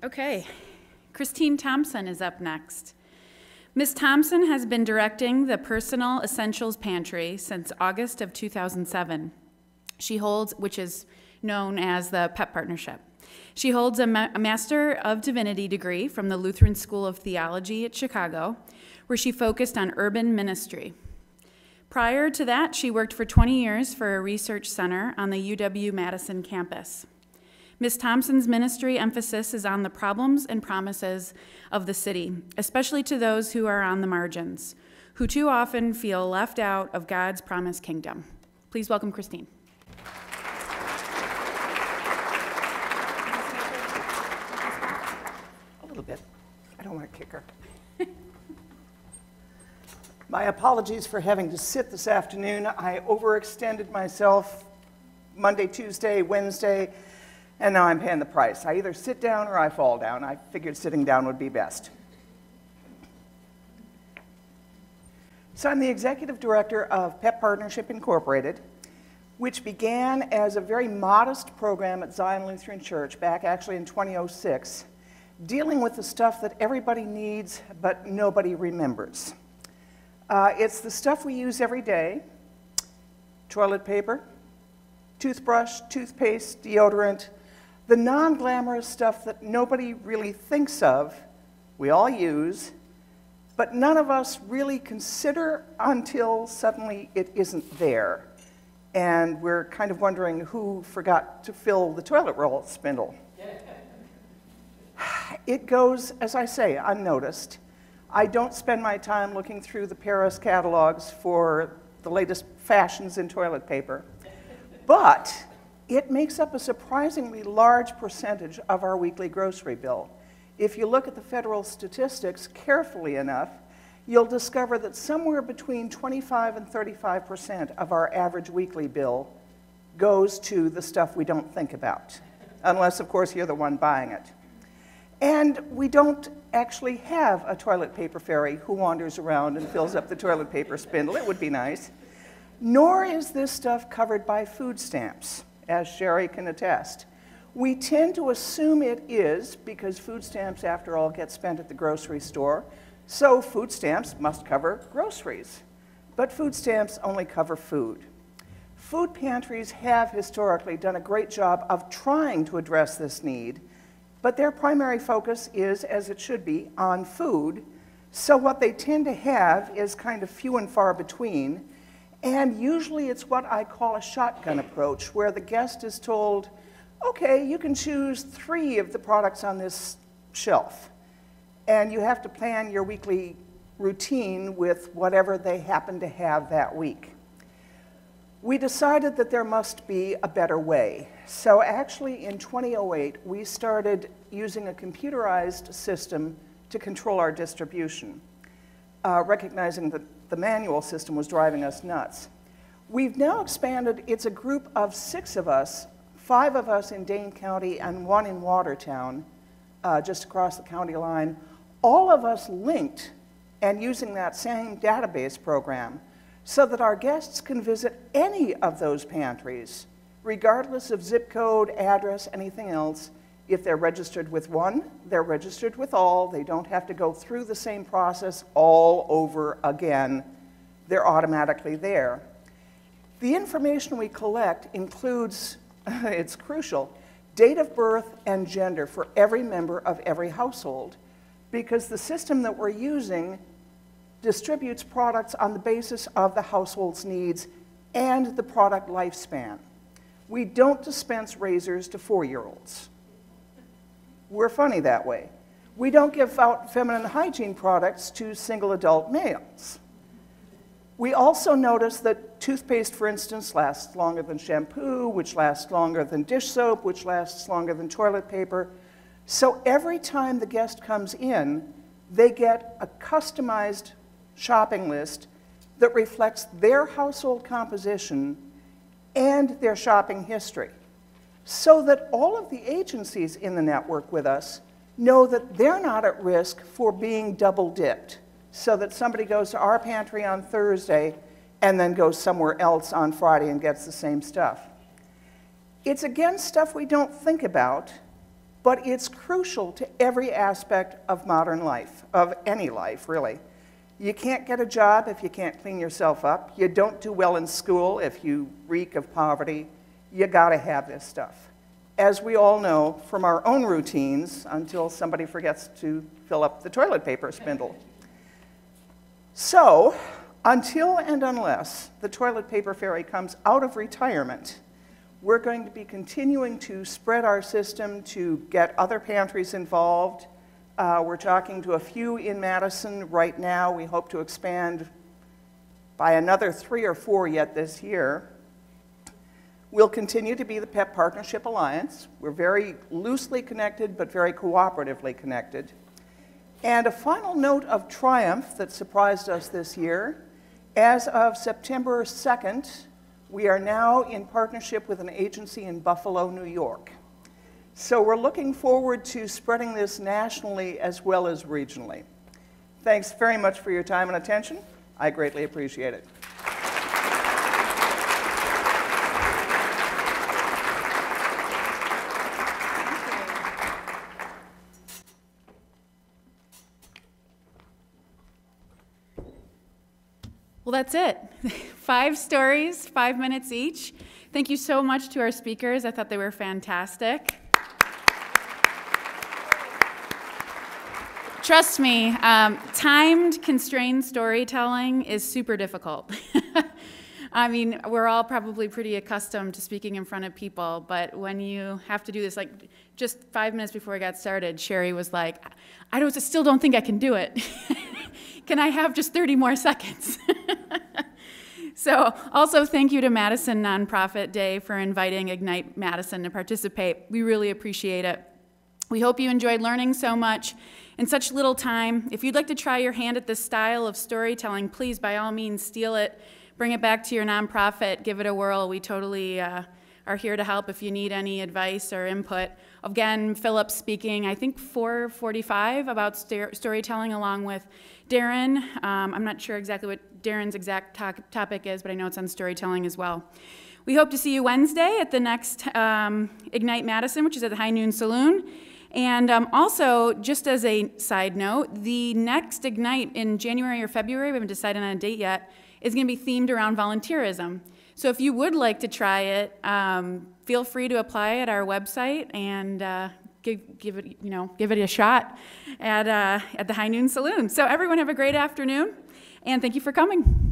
Okay, Christine Thompson is up next. Ms. Thompson has been directing the Personal Essentials Pantry since August of 2007. She holds, which is known as the PEPartnership. She holds a Master of Divinity degree from the Lutheran School of Theology at Chicago, where she focused on urban ministry. Prior to that, she worked for 20 years for a research center on the UW-Madison campus. Ms. Thompson's ministry emphasis is on the problems and promises of the city, especially to those who are on the margins, who too often feel left out of God's promised kingdom. Please welcome Christine. A little bit. I don't want to kick her. My apologies for having to sit this afternoon. I overextended myself Monday, Tuesday, Wednesday, and now I'm paying the price. I either sit down or I fall down. I figured sitting down would be best. So I'm the executive director of PEPartnership Incorporated, which began as a very modest program at Zion Lutheran Church back actually in 2006, dealing with the stuff that everybody needs but nobody remembers. It's the stuff we use every day: toilet paper, toothbrush, toothpaste, deodorant, the non-glamorous stuff that nobody really thinks of, we all use, but none of us really consider until suddenly it isn't there. And we're kind of wondering who forgot to fill the toilet roll spindle. It goes, as I say, unnoticed. I don't spend my time looking through the Paris catalogs for the latest fashions in toilet paper, but it makes up a surprisingly large percentage of our weekly grocery bill. If you look at the federal statistics carefully enough, you'll discover that somewhere between 25 and 35% of our average weekly bill goes to the stuff we don't think about, unless, of course, you're the one buying it. And we don't actually have a toilet paper fairy who wanders around and fills up the toilet paper spindle. It would be nice. Nor is this stuff covered by food stamps, as Sherry can attest. We tend to assume it is because food stamps, after all, get spent at the grocery store, so food stamps must cover groceries. But food stamps only cover food. Food pantries have historically done a great job of trying to address this need, but their primary focus is, as it should be, on food. So what they tend to have is kind of few and far between, and usually it's what I call a shotgun approach, where the guest is told, okay, you can choose 3 of the products on this shelf, and you have to plan your weekly routine with whatever they happen to have that week. We decided that there must be a better way. So actually in 2008, we started using a computerized system to control our distribution, recognizing that the manual system was driving us nuts. We've now expanded. It's a group of 6 of us, 5 of us in Dane County and 1 in Watertown, just across the county line, all of us linked and using that same database program, so that our guests can visit any of those pantries, regardless of zip code, address, anything else. If they're registered with one, they're registered with all. They don't have to go through the same process all over again. They're automatically there. The information we collect includes, it's crucial, date of birth and gender for every member of every household, because the system that we're using distributes products on the basis of the household's needs and the product lifespan. We don't dispense razors to 4-year-olds. We're funny that way. We don't give out feminine hygiene products to single adult males. We also notice that toothpaste, for instance, lasts longer than shampoo, which lasts longer than dish soap, which lasts longer than toilet paper. So every time the guest comes in, they get a customized shopping list that reflects their household composition and their shopping history, so that all of the agencies in the network with us know that they're not at risk for being double-dipped, so that somebody goes to our pantry on Thursday and then goes somewhere else on Friday and gets the same stuff. It's, again, stuff we don't think about, but it's crucial to every aspect of modern life, of any life, really. You can't get a job if you can't clean yourself up. You don't do well in school if you reek of poverty. You gotta have this stuff. As we all know from our own routines, until somebody forgets to fill up the toilet paper spindle. So, until and unless the toilet paper fairy comes out of retirement, we're going to be continuing to spread our system to get other pantries involved. We're talking to a few in Madison right now. We hope to expand by another 3 or 4 yet this year. We'll continue to be the PEP Partnership Alliance. We're very loosely connected, but very cooperatively connected. And a final note of triumph that surprised us this year, as of September 2nd, we are now in partnership with an agency in Buffalo, New York. So we're looking forward to spreading this nationally as well as regionally. Thanks very much for your time and attention. I greatly appreciate it. Well, that's it. 5 stories, 5 minutes each. Thank you so much to our speakers. I thought they were fantastic. Trust me, timed, constrained storytelling is super difficult. I mean, we're all probably pretty accustomed to speaking in front of people, but when you have to do this, like just 5 minutes before I got started, Sherry was like, I still don't think I can do it. Can I have just 30 more seconds? So also thank you to Madison Nonprofit Day for inviting Ignite Madison to participate. We really appreciate it. We hope you enjoyed learning so much in such little time. If you'd like to try your hand at this style of storytelling, please, by all means, steal it. Bring it back to your nonprofit. Give it a whirl. We totally are here to help if you need any advice or input. Again, Philip's speaking, I think 4:45 about storytelling along with Darren. I'm not sure exactly what Darren's exact topic is, but I know it's on storytelling as well. We hope to see you Wednesday at the next Ignite Madison, which is at the High Noon Saloon. And also, just as a side note, the next Ignite in January or February, we haven't decided on a date yet, is going to be themed around volunteerism. So if you would like to try it, feel free to apply at our website and give it a shot at the High Noon Saloon. So everyone have a great afternoon, and thank you for coming.